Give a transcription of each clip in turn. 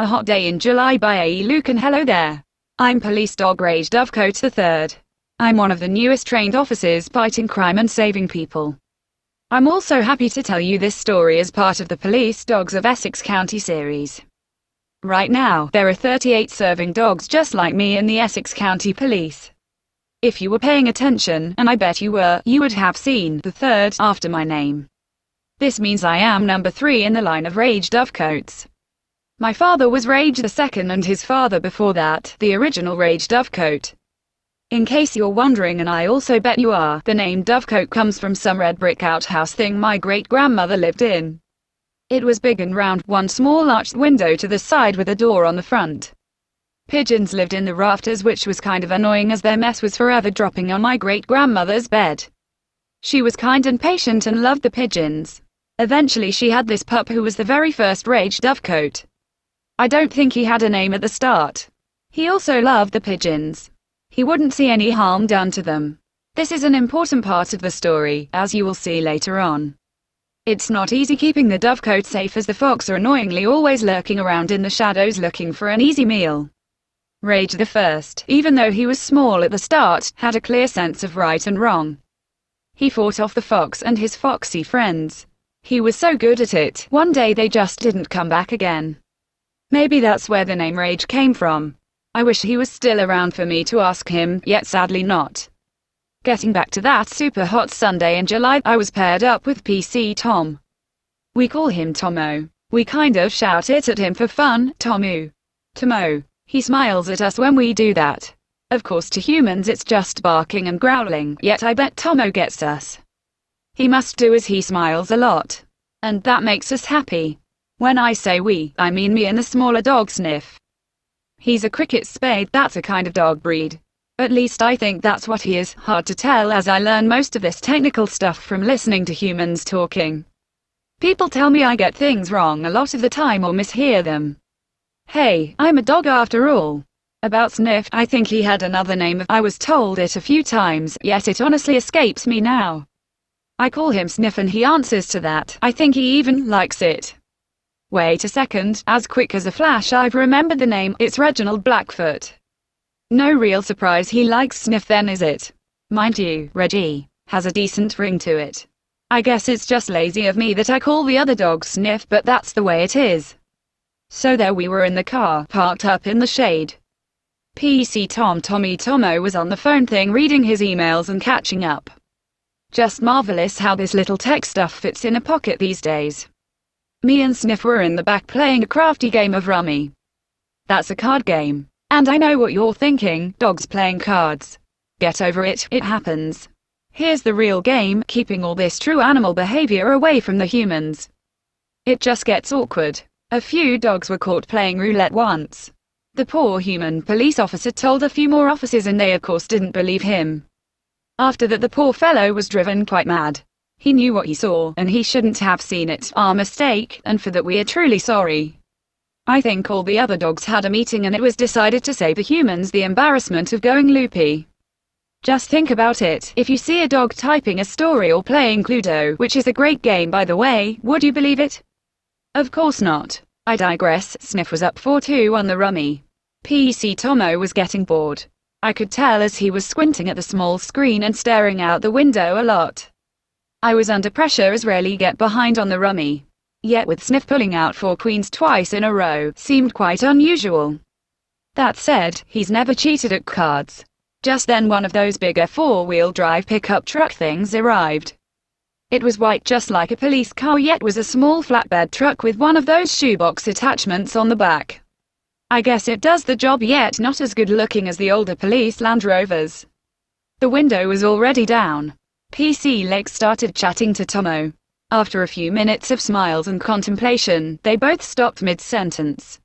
A Hot Day in July by A E Lukan. Hello there. I'm Police Dog Rage Dovecote III. I'm one of the newest trained officers fighting crime and saving people. I'm also happy to tell you this story as part of the Police Dogs of Essex County series. Right now, there are 38 serving dogs just like me in the Essex County Police. If you were paying attention, and I bet you were, you would have seen the third after my name. This means I am number 3 in the line of Rage Dovecotes. My father was Rage II and his father before that, the original Rage Dovecote. In case you're wondering, and I also bet you are, the name Dovecote comes from some red brick outhouse thing my great-grandmother lived in. It was big and round, one small arched window to the side with a door on the front. Pigeons lived in the rafters, which was kind of annoying as their mess was forever dropping on my great-grandmother's bed. She was kind and patient and loved the pigeons. Eventually she had this pup who was the very first Rage Dovecote. I don't think he had a name at the start. He also loved the pigeons. He wouldn't see any harm done to them. This is an important part of the story, as you will see later on. It's not easy keeping the Dovecote safe as the fox are annoyingly always lurking around in the shadows looking for an easy meal. Rage I, even though he was small at the start, had a clear sense of right and wrong. He fought off the fox and his foxy friends. He was so good at it, one day they just didn't come back again. Maybe that's where the name Rage came from. I wish he was still around for me to ask him, yet sadly not. Getting back to that super hot Sunday in July, I was paired up with PC Tom. We call him Tomo. We kind of shout it at him for fun, Tomu. Tomo. He smiles at us when we do that. Of course to humans it's just barking and growling, yet I bet Tomo gets us. He must do as he smiles a lot. And that makes us happy. When I say we, I mean me and the smaller dog Sniff. He's a cricket spade, that's a kind of dog breed. At least I think that's what he is, hard to tell as I learn most of this technical stuff from listening to humans talking. People tell me I get things wrong a lot of the time or mishear them. Hey, I'm a dog after all. About Sniff, I think he had another name. I was told it a few times, yet it honestly escapes me now. I call him Sniff and he answers to that. I think he even likes it. Wait a second, as quick as a flash I've remembered the name, it's Reginald Blackfoot. No real surprise he likes Sniff then, is it? Mind you, Reggie has a decent ring to it. I guess it's just lazy of me that I call the other dog Sniff, but that's the way it is. So there we were in the car, parked up in the shade. PC Tomo was on the phone thing reading his emails and catching up. Just marvelous how this little tech stuff fits in a pocket these days. Me and Sniff were in the back playing a crafty game of rummy. That's a card game. And I know what you're thinking, dogs playing cards. Get over it, it happens. Here's the real game, keeping all this true animal behavior away from the humans. It just gets awkward. A few dogs were caught playing roulette once. The poor human police officer told a few more officers and they of course didn't believe him. After that the poor fellow was driven quite mad. He knew what he saw, and he shouldn't have seen it, our mistake, and for that we are truly sorry. I think all the other dogs had a meeting and it was decided to save the humans the embarrassment of going loopy. Just think about it, if you see a dog typing a story or playing Cluedo, which is a great game by the way, would you believe it? Of course not. I digress. Sniff was up 4-2 on the rummy. PC Tomo was getting bored. I could tell as he was squinting at the small screen and staring out the window a lot. I was under pressure as rarely get behind on the rummy. Yet with Sniff pulling out 4 queens twice in a row, seemed quite unusual. That said, he's never cheated at cards. Just then one of those bigger 4-wheel drive pickup truck things arrived. It was white just like a police car, yet was a small flatbed truck with one of those shoebox attachments on the back. I guess it does the job, yet not as good looking as the older police Land Rovers. The window was already down. PC Lake started chatting to Tomo. After a few minutes of smiles and contemplation, they both stopped mid-sentence.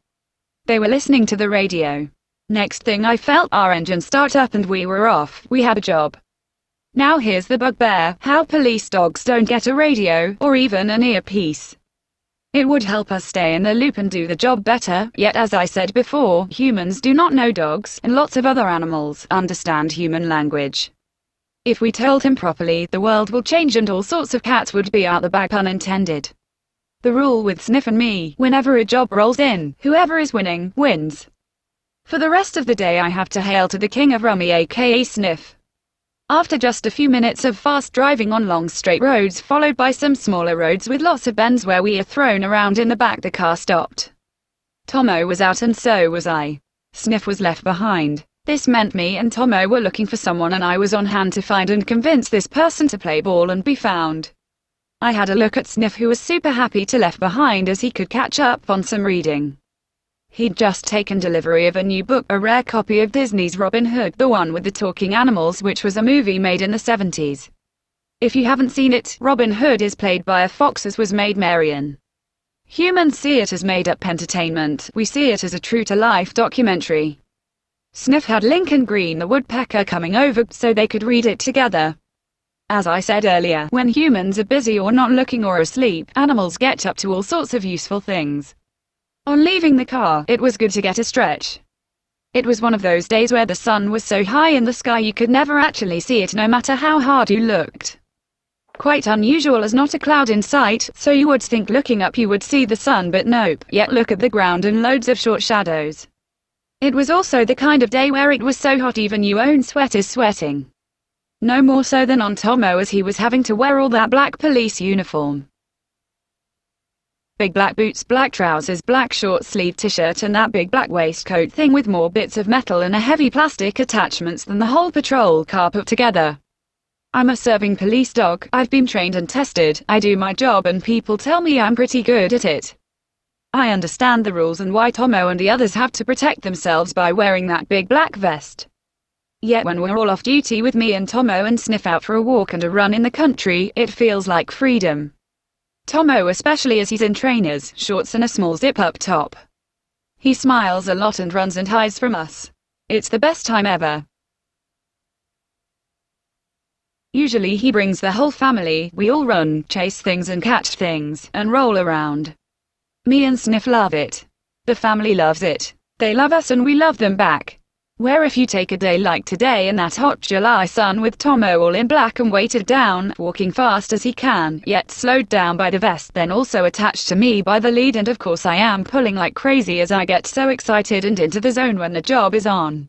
They were listening to the radio. Next thing I felt our engine start up and we were off. We had a job. Now here's the bugbear, how police dogs don't get a radio, or even an earpiece. It would help us stay in the loop and do the job better, yet as I said before, humans do not know dogs, and lots of other animals, understand human language. If we told him properly, the world will change and all sorts of cats would be out the bag, pun intended. The rule with Sniff and me, whenever a job rolls in, whoever is winning, wins. For the rest of the day I have to hail to the king of rummy aka Sniff. After just a few minutes of fast driving on long straight roads followed by some smaller roads with lots of bends where we are thrown around in the back, the car stopped. Tomo was out and so was I. Sniff was left behind. This meant me and Tomo were looking for someone and I was on hand to find and convince this person to play ball and be found. I had a look at Sniff, who was super happy to left behind as he could catch up on some reading. He'd just taken delivery of a new book, a rare copy of Disney's Robin Hood, the one with the talking animals, which was a movie made in the 70s. If you haven't seen it, Robin Hood is played by a fox, as was Maid Marian. Humans see it as made-up entertainment, we see it as a true-to-life documentary. Sniff had Lincoln Green the woodpecker coming over so they could read it together. As I said earlier, when humans are busy or not looking or asleep, animals get up to all sorts of useful things. On leaving the car, it was good to get a stretch. It was one of those days where the sun was so high in the sky you could never actually see it no matter how hard you looked. Quite unusual, as not a cloud in sight, so you would think looking up you would see the sun, but nope, yet look at the ground and loads of short shadows. It was also the kind of day where it was so hot even your own sweat is sweating. No more so than on Tomo, as he was having to wear all that black police uniform. Big black boots, black trousers, black short sleeve t-shirt and that big black waistcoat thing with more bits of metal and a heavy plastic attachments than the whole patrol car put together. I'm a serving police dog, I've been trained and tested, I do my job and people tell me I'm pretty good at it. I understand the rules and why Tomo and the others have to protect themselves by wearing that big black vest. Yet when we're all off duty with me and Tomo and Sniff out for a walk and a run in the country, it feels like freedom. Tomo especially, as he's in trainers, shorts and a small zip-up top. He smiles a lot and runs and hides from us. It's the best time ever. Usually he brings the whole family, we all run, chase things and catch things, and roll around. Me and Sniff love it. The family loves it. They love us and we love them back. Where if you take a day like today in that hot July sun with Tomo all in black and weighted down, walking fast as he can, yet slowed down by the vest, then also attached to me by the lead, and of course I am pulling like crazy as I get so excited and into the zone when the job is on.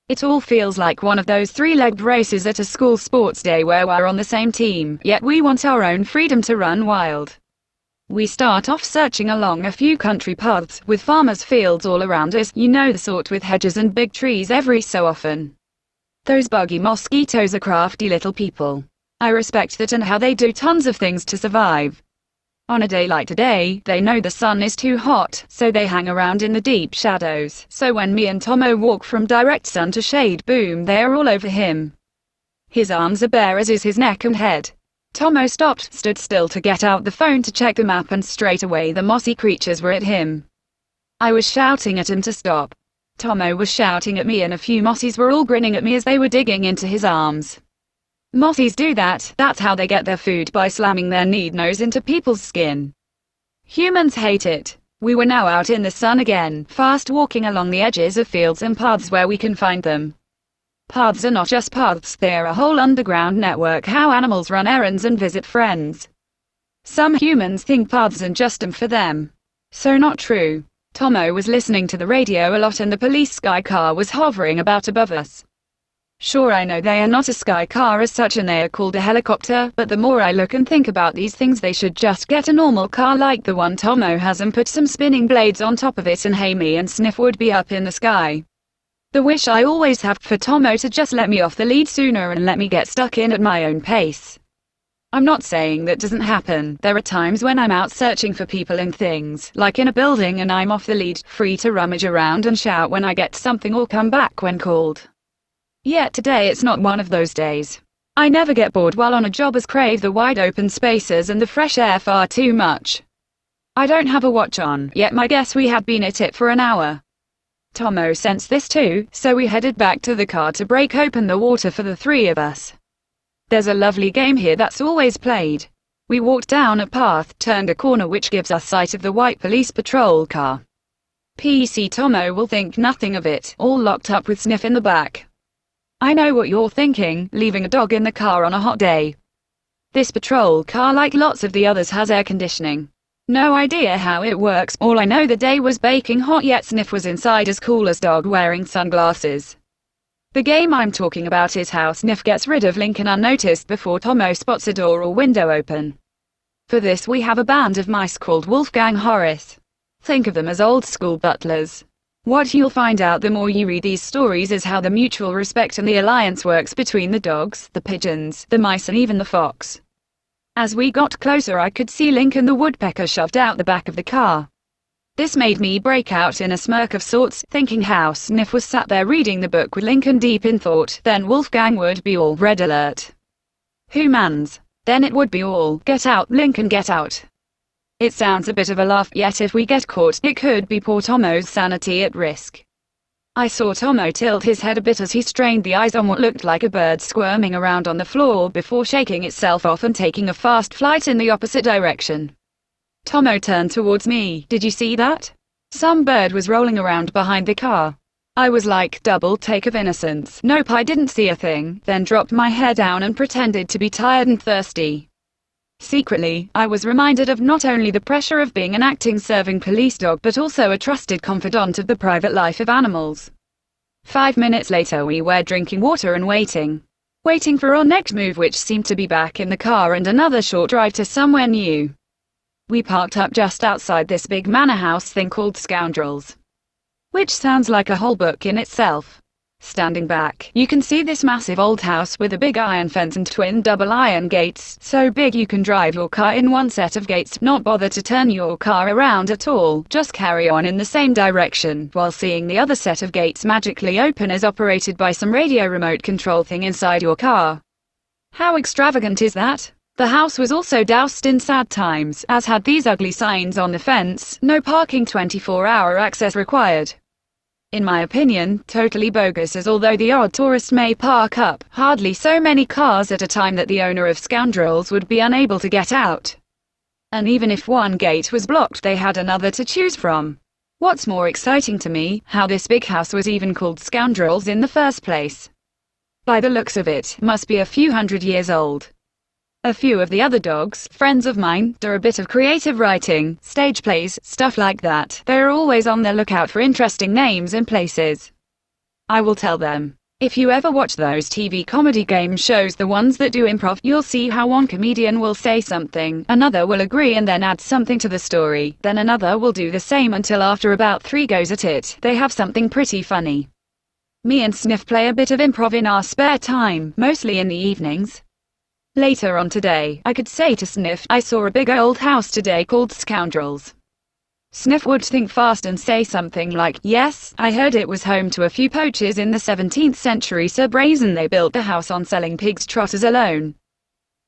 It all feels like one of those three-legged races at a school sports day where we're on the same team, yet we want our own freedom to run wild. We start off searching along a few country paths, with farmers' fields all around us, you know the sort with hedges and big trees every so often. Those buggy mosquitoes are crafty little people. I respect that and how they do tons of things to survive. On a day like today, they know the sun is too hot, so they hang around in the deep shadows, so when me and Tomo walk from direct sun to shade, boom, they are all over him. His arms are bare, as is his neck and head. Tomo stood still to get out the phone to check the map, and straight away the mossy creatures were at him. I was shouting at him to stop. Tomo was shouting at me and a few mossies were all grinning at me as they were digging into his arms. Mossies do that, that's how they get their food, by slamming their need nose into people's skin. Humans hate it. We were now out in the sun again, fast walking along the edges of fields and paths where we can find them. Paths are not just paths, they're a whole underground network how animals run errands and visit friends. Some humans think paths are just for them. So not true. Tomo was listening to the radio a lot and the police sky car was hovering about above us. Sure, I know they are not a sky car as such and they are called a helicopter, but the more I look and think about these things, they should just get a normal car like the one Tomo has and put some spinning blades on top of it, and hey, me and Sniff would be up in the sky. The wish I always have for Tomo to just let me off the lead sooner and let me get stuck in at my own pace. I'm not saying that doesn't happen. There are times when I'm out searching for people and things, like in a building, and I'm off the lead, free to rummage around and shout when I get something or come back when called. Yet today it's not one of those days. I never get bored while on a job as crave the wide open spaces and the fresh air far too much. I don't have a watch on, yet my guess we had been at it for an hour. Tomo sensed this too, so we headed back to the car to break open the water for the three of us. There's a lovely game here that's always played. We walked down a path, turned a corner which gives us sight of the white police patrol car. PC Tomo will think nothing of it, all locked up with Sniff in the back. I know what you're thinking, leaving a dog in the car on a hot day. This patrol car, like lots of the others, has air conditioning. No idea how it works, all I know the day was baking hot yet Sniff was inside as cool as dog wearing sunglasses. The game I'm talking about is how Sniff gets rid of Lincoln unnoticed before Tomo spots a door or window open. For this we have a band of mice called Wolfgang Horace. Think of them as old-school butlers. What you'll find out the more you read these stories is how the mutual respect and the alliance works between the dogs, the pigeons, the mice and even the fox. As we got closer I could see Lincoln the woodpecker shoved out the back of the car. This made me break out in a smirk of sorts, thinking how Sniff was sat there reading the book with Lincoln deep in thought, then Wolfgang would be all red alert. Who mans? Then it would be all, get out, Lincoln, get out. It sounds a bit of a laugh, yet if we get caught, it could be poor Tomo's sanity at risk. I saw Tomo tilt his head a bit as he strained the eyes on what looked like a bird squirming around on the floor before shaking itself off and taking a fast flight in the opposite direction. Tomo turned towards me. Did you see that? Some bird was rolling around behind the car. I was like, double take of innocence. Nope, I didn't see a thing, then dropped my head down and pretended to be tired and thirsty. Secretly, I was reminded of not only the pressure of being an acting serving police dog but also a trusted confidant of the private life of animals. 5 minutes later we were drinking water and waiting for our next move, which seemed to be back in the car and another short drive to somewhere new. We parked up just outside this big manor house thing called Scoundrels. Which sounds like a whole book in itself. Standing back, you can see this massive old house with a big iron fence and twin double iron gates, so big you can drive your car in one set of gates, not bother to turn your car around at all, just carry on in the same direction, while seeing the other set of gates magically open as operated by some radio remote control thing inside your car. How extravagant is that? The house was also doused in sad times, as had these ugly signs on the fence, no parking, 24-hour access required. In my opinion, totally bogus, as although the odd tourist may park up, hardly so many cars at a time that the owner of Scoundrels would be unable to get out. And even if one gate was blocked, they had another to choose from. What's more exciting to me, how this big house was even called Scoundrels in the first place. By the looks of it, must be a few hundred years old. A few of the other dogs, friends of mine, do a bit of creative writing, stage plays, stuff like that. They're always on the lookout for interesting names and places. I will tell them. If you ever watch those TV comedy game shows, the ones that do improv, you'll see how one comedian will say something, another will agree and then add something to the story, then another will do the same until after about 3 goes at it, they have something pretty funny. Me and Sniff play a bit of improv in our spare time, mostly in the evenings. Later on today, I could say to Sniff, I saw a big old house today called Scoundrels. Sniff would think fast and say something like, yes, I heard it was home to a few poachers in the 17th century, so brazen they built the house on selling pigs' trotters alone.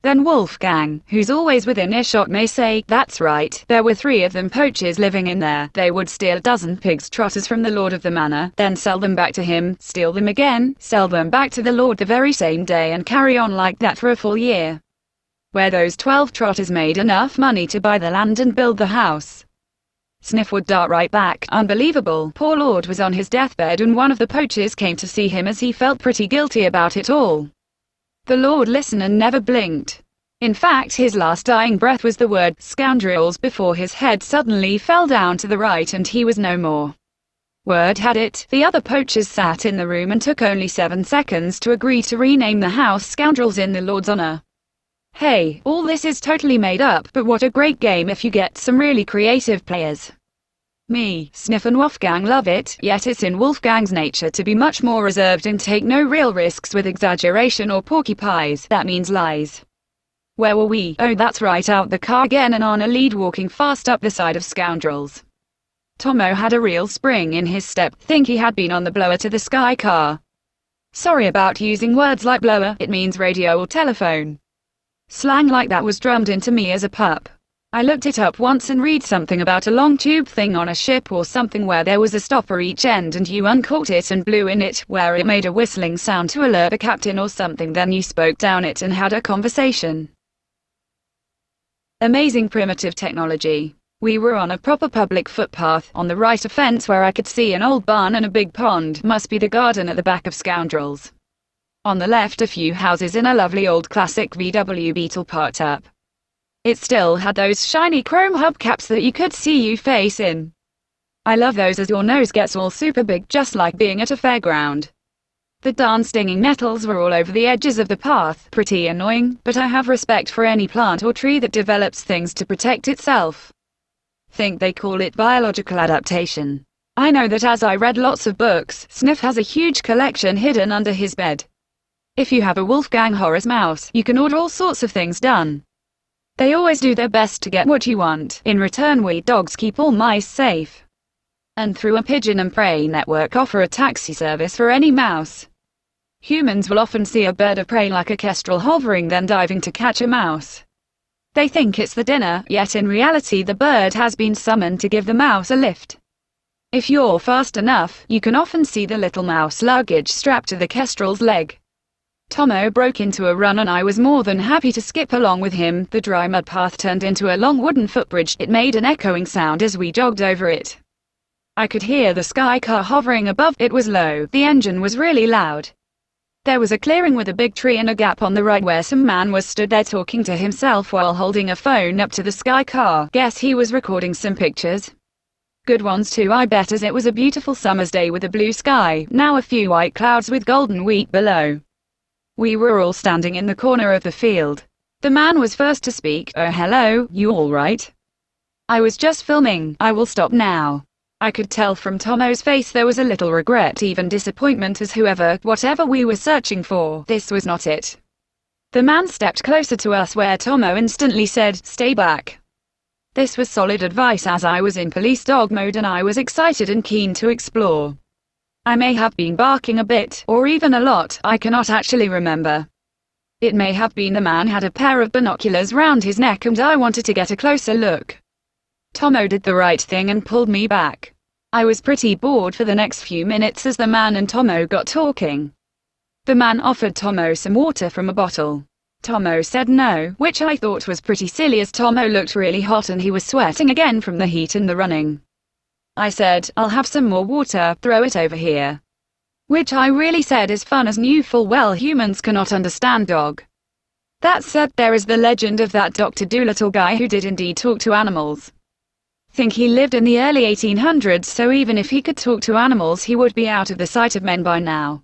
Then Wolfgang, who's always within earshot, may say, that's right, there were 3 of them poachers living in there. They would steal a dozen pigs' trotters from the lord of the manor, then sell them back to him, steal them again, sell them back to the lord the very same day, and carry on like that for a full year. Where those 12 trotters made enough money to buy the land and build the house. Sniff would dart right back, unbelievable, poor lord was on his deathbed and one of the poachers came to see him as he felt pretty guilty about it all. The lord listened and never blinked. In fact, his last dying breath was the word, scoundrels, before his head suddenly fell down to the right and he was no more. Word had it, the other poachers sat in the room and took only 7 seconds to agree to rename the house Scoundrels in the lord's honor. Hey, all this is totally made up, but what a great game if you get some really creative players. Me, Sniff and Wolfgang love it, yet it's in Wolfgang's nature to be much more reserved and take no real risks with exaggeration or porcupines, that means lies. Where were we? Oh, that's right, out the car again and on a lead walking fast up the side of Scoundrels. Tomo had a real spring in his step, think he had been on the blower to the sky car. Sorry about using words like blower, it means radio or telephone. Slang like that was drummed into me as a pup. I looked it up once and read something about a long tube thing on a ship or something where there was a stopper each end and you uncorked it and blew in it, where it made a whistling sound to alert the captain or something, then you spoke down it and had a conversation. Amazing primitive technology. We were on a proper public footpath, on the right a fence where I could see an old barn and a big pond, must be the garden at the back of Scoundrels. On the left a few houses in a lovely old classic VW Beetle parked up. It still had those shiny chrome hubcaps that you could see your face in. I love those as your nose gets all super big, just like being at a fairground. The darn stinging nettles were all over the edges of the path, pretty annoying, but I have respect for any plant or tree that develops things to protect itself. Think they call it biological adaptation. I know that as I read lots of books, Sniff has a huge collection hidden under his bed. If you have a Wolfgang Horace mouse, you can order all sorts of things done. They always do their best to get what you want. In return, we dogs keep all mice safe. And through a pigeon and prey network offer a taxi service for any mouse. Humans will often see a bird of prey like a kestrel hovering then diving to catch a mouse. They think it's the dinner, yet in reality the bird has been summoned to give the mouse a lift. If you're fast enough, you can often see the little mouse luggage strapped to the kestrel's leg. Tomo broke into a run and I was more than happy to skip along with him. The dry mud path turned into a long wooden footbridge. It made an echoing sound as we jogged over it. I could hear the sky car hovering above. It was low. The engine was really loud. There was a clearing with a big tree and a gap on the right where some man was stood there talking to himself while holding a phone up to the sky car. Guess he was recording some pictures. Good ones too, I bet, as it was a beautiful summer's day with a blue sky, now a few white clouds with golden wheat below. We were all standing in the corner of the field. The man was first to speak. "Oh, hello, you all right?" "I was just filming. I will stop now." I could tell from Tomo's face there was a little regret, even disappointment, as whatever we were searching for, this was not it. The man stepped closer to us where Tomo instantly said, "Stay back." This was solid advice as I was in police dog mode and I was excited and keen to explore. I may have been barking a bit, or even a lot, I cannot actually remember. It may have been the man had a pair of binoculars round his neck and I wanted to get a closer look. Tomo did the right thing and pulled me back. I was pretty bored for the next few minutes as the man and Tomo got talking. The man offered Tomo some water from a bottle. Tomo said no, which I thought was pretty silly as Tomo looked really hot and he was sweating again from the heat and the running. I said, "I'll have some more water, throw it over here." Which I really said is fun as knew full well humans cannot understand dog. That said, there is the legend of that Dr. Dolittle guy who did indeed talk to animals. Think he lived in the early 1800s, so even if he could talk to animals he would be out of the sight of men by now.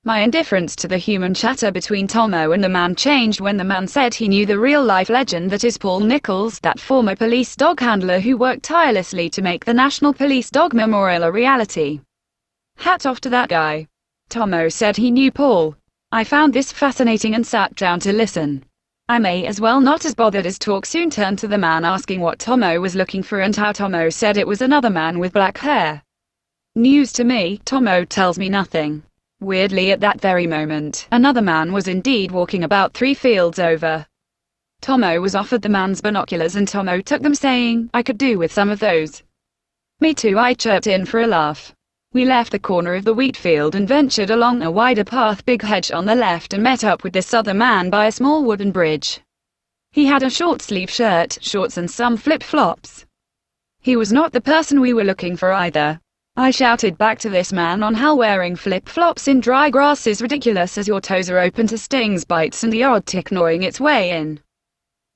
My indifference to the human chatter between Tomo and the man changed when the man said he knew the real-life legend that is Paul Nichols, that former police dog handler who worked tirelessly to make the National Police Dog Memorial a reality. Hat off to that guy. Tomo said he knew Paul. I found this fascinating and sat down to listen. I may as well not as bothered as talk soon turned to the man asking what Tomo was looking for and how Tomo said it was another man with black hair. News to me, Tomo tells me nothing. Weirdly, at that very moment, another man was indeed walking about 3 fields over. Tomo was offered the man's binoculars and Tomo took them saying, "I could do with some of those." "Me too," I chirped in for a laugh. We left the corner of the wheat field and ventured along a wider path, big hedge on the left, and met up with this other man by a small wooden bridge. He had a short-sleeve shirt, shorts and some flip-flops. He was not the person we were looking for either. I shouted back to this man on how wearing flip-flops in dry grass is ridiculous as your toes are open to stings, bites and the odd tick gnawing its way in.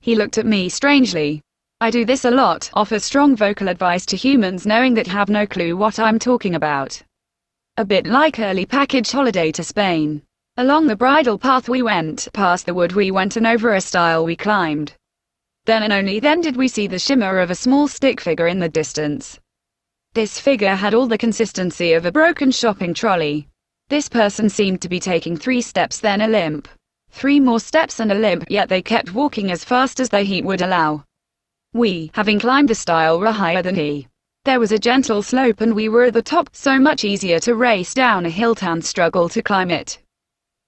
He looked at me strangely. I do this a lot, offer strong vocal advice to humans knowing that have no clue what I'm talking about. A bit like early package holiday to Spain. Along the bridle path we went, past the wood we went and over a stile we climbed. Then and only then did we see the shimmer of a small stick figure in the distance. This figure had all the consistency of a broken shopping trolley. This person seemed to be taking 3 steps then a limp. 3 more steps and a limp, yet they kept walking as fast as their heat would allow. We, having climbed the stile, were higher than he. There was a gentle slope and we were at the top, so much easier to race down a hill than struggle to climb it.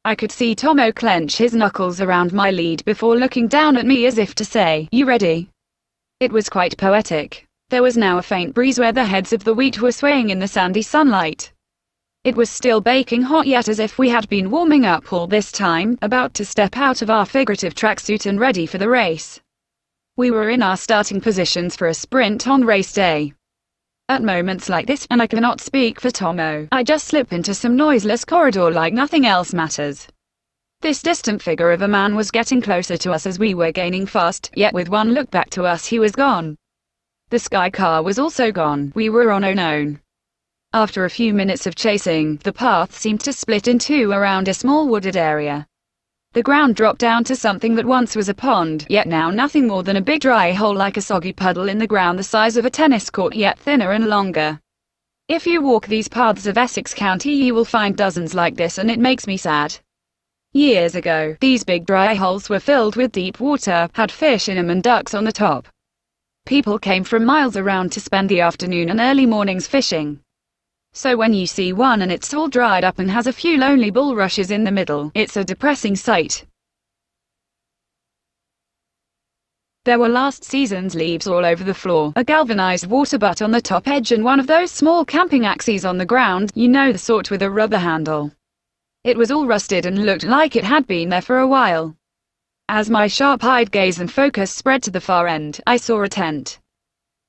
I could see Tomo clench his knuckles around my lead before looking down at me as if to say, "You ready?" It was quite poetic. There was now a faint breeze where the heads of the wheat were swaying in the sandy sunlight. It was still baking hot, yet as if we had been warming up all this time, about to step out of our figurative tracksuit and ready for the race. We were in our starting positions for a sprint on race day. At moments like this, and I cannot speak for Tomo, I just slip into some noiseless corridor like nothing else matters. This distant figure of a man was getting closer to us as we were gaining fast, yet with one look back to us he was gone. The sky car was also gone. We were on our own. After a few minutes of chasing, the path seemed to split in two around a small wooded area. The ground dropped down to something that once was a pond, yet now nothing more than a big dry hole like a soggy puddle in the ground the size of a tennis court, yet thinner and longer. If you walk these paths of Essex County you will find dozens like this, and it makes me sad. Years ago, these big dry holes were filled with deep water, had fish in them and ducks on the top. People came from miles around to spend the afternoon and early mornings fishing. So when you see one and it's all dried up and has a few lonely bulrushes in the middle, it's a depressing sight. There were last season's leaves all over the floor, a galvanized water butt on the top edge, and one of those small camping axes on the ground, you know, the sort with a rubber handle. It was all rusted and looked like it had been there for a while. As my sharp-eyed gaze and focus spread to the far end, I saw a tent.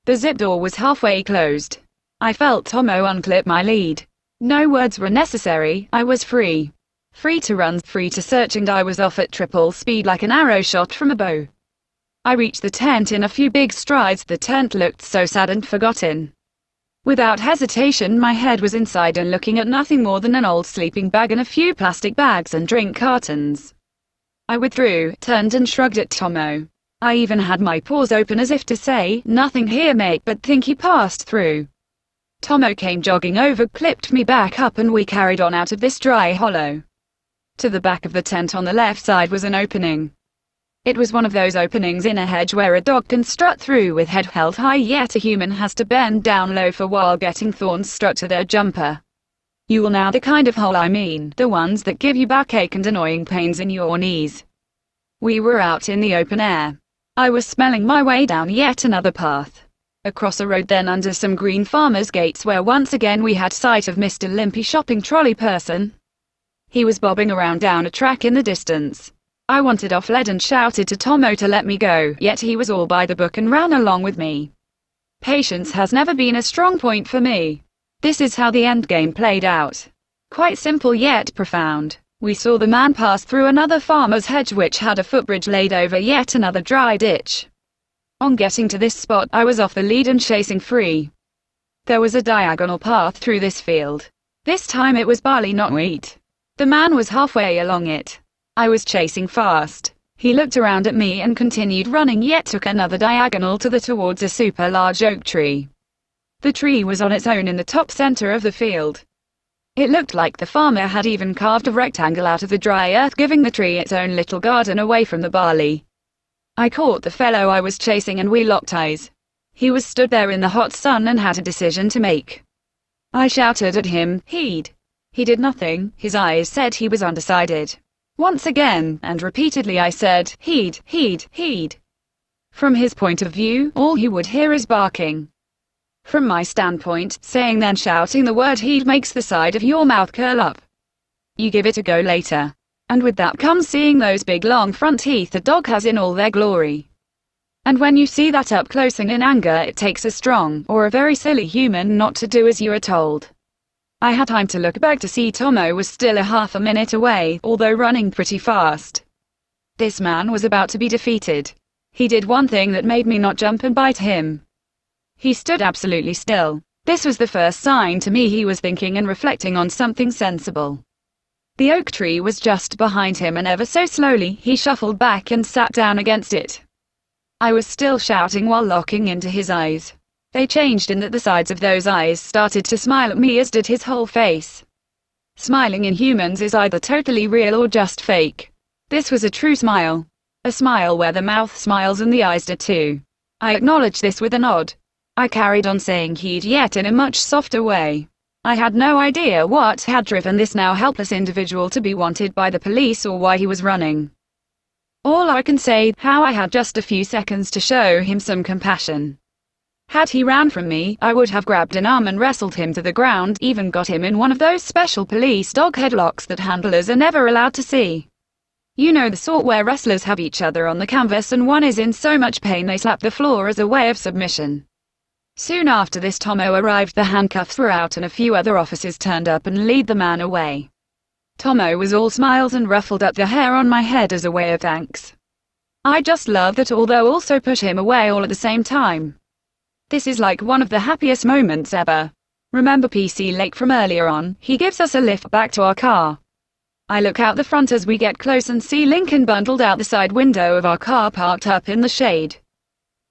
The zip door was halfway closed. I felt Tomo unclip my lead. No words were necessary, I was free. Free to run, free to search, and I was off at triple speed like an arrow shot from a bow. I reached the tent in a few big strides. The tent looked so sad and forgotten. Without hesitation my head was inside and looking at nothing more than an old sleeping bag and a few plastic bags and drink cartons. I withdrew, turned and shrugged at Tomo. I even had my paws open as if to say, "Nothing here mate," but think he passed through. Tomo came jogging over, clipped me back up, and we carried on out of this dry hollow. To the back of the tent on the left side was an opening. It was one of those openings in a hedge where a dog can strut through with head held high, yet a human has to bend down low for while getting thorns stuck to their jumper. You will know the kind of hole I mean, the ones that give you backache and annoying pains in your knees. We were out in the open air. I was smelling my way down yet another path. Across a road, then under some green farmers' gates, where once again we had sight of Mr. Limpy shopping trolley person. He was bobbing around down a track in the distance. I wanted off lead and shouted to Tomo to let me go, yet he was all by the book and ran along with me. Patience has never been a strong point for me. This is how the endgame played out. Quite simple yet profound. We saw the man pass through another farmer's hedge which had a footbridge laid over yet another dry ditch. On getting to this spot, I was off the lead and chasing free. There was a diagonal path through this field. This time it was barley, not wheat. The man was halfway along it. I was chasing fast. He looked around at me and continued running, yet took another diagonal towards a super large oak tree. The tree was on its own in the top center of the field. It looked like the farmer had even carved a rectangle out of the dry earth, giving the tree its own little garden away from the barley. I caught the fellow I was chasing and we locked eyes. He was stood there in the hot sun and had a decision to make. I shouted at him, "Heed." He did nothing. His eyes said he was undecided. Once again, and repeatedly I said, "Heed, heed, heed." From his point of view, all he would hear is barking. From my standpoint, saying then shouting the word heed makes the side of your mouth curl up. You give it a go later. And with that comes seeing those big long front teeth a dog has in all their glory. And when you see that up close and in anger, it takes a strong, or a very silly human not to do as you are told. I had time to look back to see Tomo was still a half a minute away, although running pretty fast. This man was about to be defeated. He did one thing that made me not jump and bite him. He stood absolutely still. This was the first sign to me he was thinking and reflecting on something sensible. The oak tree was just behind him, and ever so slowly, he shuffled back and sat down against it. I was still shouting while looking into his eyes. They changed in that the sides of those eyes started to smile at me, as did his whole face. Smiling in humans is either totally real or just fake. This was a true smile. A smile where the mouth smiles and the eyes do too. I acknowledged this with a nod. I carried on saying heed, yet in a much softer way. I had no idea what had driven this now helpless individual to be wanted by the police or why he was running. All I can say, how I had just a few seconds to show him some compassion. Had he ran from me, I would have grabbed an arm and wrestled him to the ground, even got him in one of those special police dog headlocks that handlers are never allowed to see. You know, the sort where wrestlers have each other on the canvas and one is in so much pain they slap the floor as a way of submission. Soon after this Tomo arrived, the handcuffs were out and a few other officers turned up and led the man away. Tomo was all smiles and ruffled up the hair on my head as a way of thanks. I just love that, although also push him away all at the same time. This is like one of the happiest moments ever. Remember PC Lake from earlier on? He gives us a lift back to our car. I look out the front as we get close and see Lincoln bundled out the side window of our car parked up in the shade.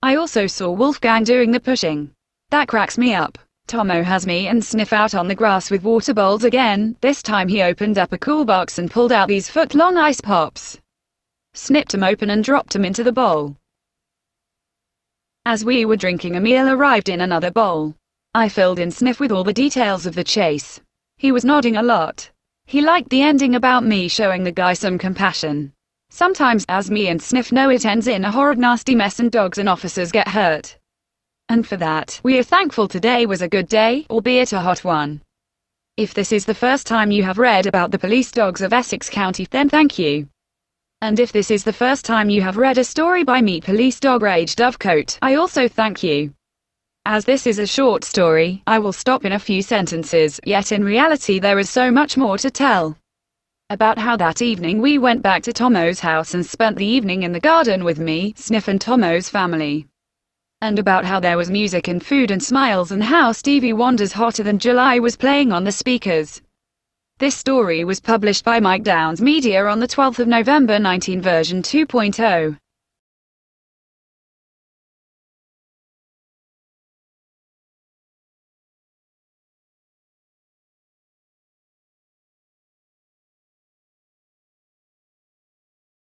I also saw Wolfgang doing the pushing. That cracks me up. Tomo has me and Sniff out on the grass with water bowls again. This time he opened up a cool box and pulled out these foot-long ice pops. Snipped them open and dropped them into the bowl. As we were drinking, a meal arrived in another bowl. I filled in Sniff with all the details of the chase. He was nodding a lot. He liked the ending about me showing the guy some compassion. Sometimes, as me and Sniff know, it ends in a horrid nasty mess and dogs and officers get hurt. And for that, we are thankful today was a good day, albeit a hot one. If this is the first time you have read about the police dogs of Essex County, then thank you. And if this is the first time you have read a story by me, Police Dog Rage Dovecote, I also thank you. As this is a short story, I will stop in a few sentences, yet in reality there is so much more to tell. About how that evening we went back to Tomo's house and spent the evening in the garden with me, Sniff and Tomo's family. And about how there was music and food and smiles and how Stevie Wonder's Hotter Than July was playing on the speakers. This story was published by Mike Downs Media on the 12th of November 19 version 2.0.